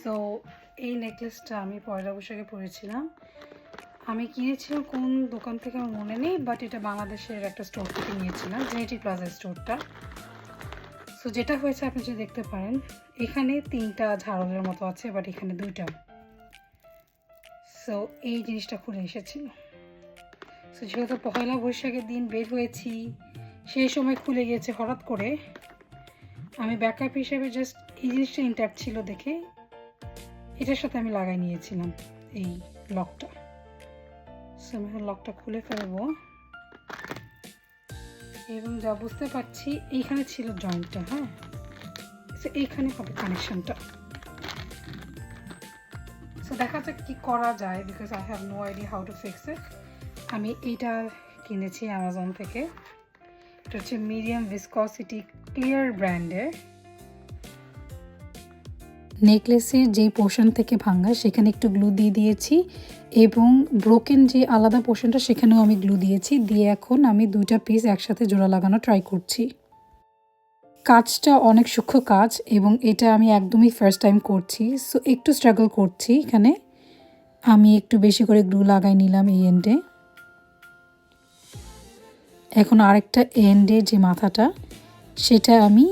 So এই নেকলেসটা আমি পয়লা বৈশাখে পরেছিলাম। আমি কিনেছিলাম কোন দোকান থেকে আমার মনে নেই, বাট এটা বাংলাদেশের একটা স্টোর থেকে নিয়েছিলাম, জেনেটিক প্লাজা স্টোরটা। সো যেটা হয়েছে আপনি যদি দেখতে পারেন, এখানে 3টা ঝাড়লের মতো আছে, বাট এখানে 2টা। সো এই জিনিসটা খুলে এসেছিল। সো যেহেতু পয়লা বৈশাখের দিন বের হয়েছি, সেই সময় খুলে গিয়েছে হঠাৎ করে। আমি ব্যাকআপ হিসেবে জাস্ট এই জিনিসটা ইন্ট্যাক্ট ছিল দেখে এটার সাথে আমি লাগাই নিয়েছিলাম এই লকটা। সো আমি লকটা খুলে ফেলবো এবং যা বুঝতে পারছি এইখানে ছিল জয়েন্টটা। হ্যাঁ, সো এইখানে হবে কানেকশনটা। সো দেখা যাক কি করা যায়, because I have no idea how to fix it. আমি এইটা কিনেছি অ্যামাজন থেকে। এটা হচ্ছে মিডিয়াম ভিসকসিটি ক্লিয়ার ব্র্যান্ডের। নেকলেসের যেই পোর্শন থেকে ভাঙা সেখানে একটু গ্লু দিয়ে দিয়েছি এবং ব্রোকেন যে আলাদা পোর্শনটা সেখানেও আমি গ্লু দিয়েছি। দিয়ে এখন আমি 2টা পিস একসাথে জোড়া লাগানো ট্রাই করছি। কাজটা অনেক সূক্ষ্ম কাজ এবং এটা আমি একদমই ফার্স্ট টাইম করছি, সো একটু স্ট্রাগল করছি। এখানে আমি একটু বেশি করে গ্লু লাগাই নিলাম এই এন্ডে। এখন আরেকটা এন্ডে যে মাথাটা সেটা আমি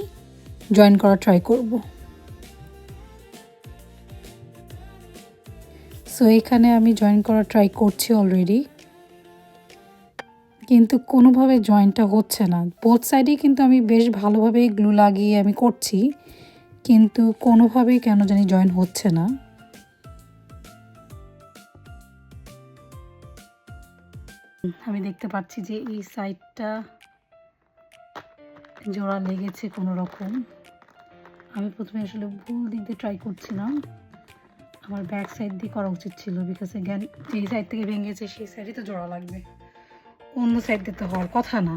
জয়েন করা ট্রাই করব। সো এখানে আমি জয়েন করা ট্রাই করছি অলরেডি, কিন্তু কোনোভাবে জয়েন্টটা হচ্ছে না। বোথ সাইডেই কিন্তু আমি বেশ ভালোভাবে গ্লু লাগিয়ে আমি করছি, কিন্তু কোনোভাবেই কেন জানি জয়েন হচ্ছে না। আমি দেখতে পাচ্ছি যে এই সাইডটা জোড়া লেগেছে কোনো রকম। আমি প্রথমে আসলে ভুল দিক দিয়ে ট্রাই করছিলাম, আমার ব্যাক সাইড দিয়ে করা উচিত ছিল, বিকজ এগেন এই সাইড থেকে ভেঙেছে সেই সাইডে তো জোড়া লাগবে, অন্য সাইড দিয়ে তো হওয়ার কথা না।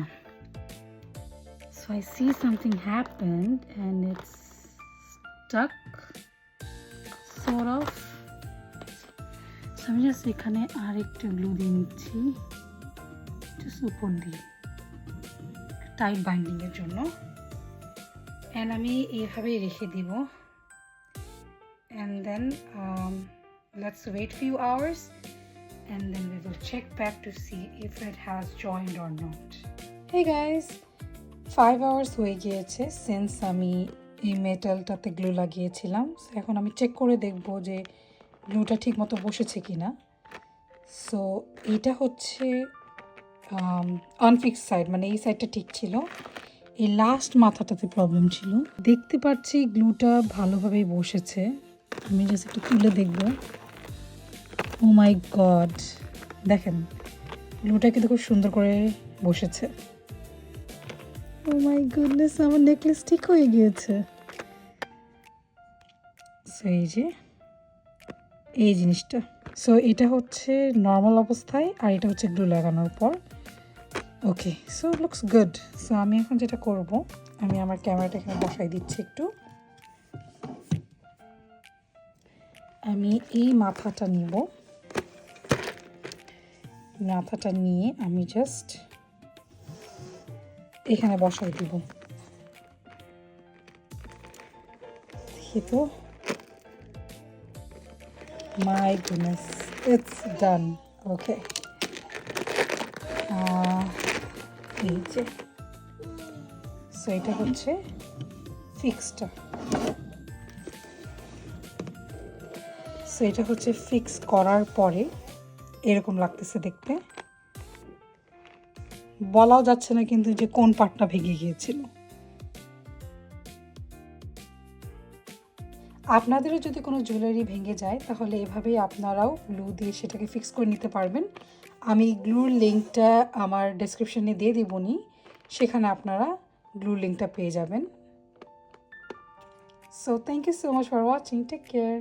So I see something happened and it's stuck sort of. So আমি জাস্ট এখানে আর একটু গ্লু দিয়ে নিচ্ছি জাস্ট উপর দিয়ে টাইট বাইন্ডিং এর জন্য, এন্ড আমি এইভাবে রেখে দিব। And then let's wait few hours and then we will check back to see if it has joined or not. Hey guys, 5 hours হয়ে গিয়েছে সিন্স আমি এই মেটালটাতে গ্লু লাগিয়েছিলাম। এখন আমি চেক করে দেখব যে গ্লুটা ঠিক মতো বসেছে কিনা। সো এটা হচ্ছে আনফিক্স সাইড, মানে এই সাইডটা ঠিক ছিল, এই লাস্ট মাথাটাতে প্রবলেম ছিল। দেখতে পাচ্ছি গ্লুটা ভালোভাবেই বসেছে। আমি জাস্ট একটু তুলে দেখব। ও মাই গড, দেখেন গ্লুটা কিন্তু খুব সুন্দর করে বসেছে। ও মাই গুডনেস, আমার নেকলেস ঠিক হয়ে গিয়েছে। সো এই যে এই জিনিসটা, সো এটা হচ্ছে নর্মাল অবস্থায় আর এটা হচ্ছে গ্লু লাগানোর পর। ওকে, সো লুকস গুড। সো আমি এখন যেটা করব, আমি আমার ক্যামেরাটা এখানে বসাই দিচ্ছি একটু। আমি এই মাথাটা নিব, মাথাটা নিয়ে আমি জাস্ট এখানে বসাই দিব। দেখি তো, মাই গুডনেস, ইটস ডান। ওকে, এই যে সো এটা হচ্ছে ফিক্সটা। সো এটা হচ্ছে ফিক্স করার পরে এরকম লাগতেছে দেখতে। বলাও যাচ্ছে না কিন্তু যে কোন পার্টটা ভেঙে গিয়েছিল। আপনাদেরও যদি কোনো জুয়েলারি ভেঙে যায় তাহলে এভাবেই আপনারাও গ্লু দিয়ে সেটাকে ফিক্স করে নিতে পারবেন। আমি গ্লুর লিঙ্কটা আমার ডেসক্রিপশনে দিয়ে দেবনি, সেখানে আপনারা গ্লুর লিঙ্কটা পেয়ে যাবেন। So thank you so much for watching, take care.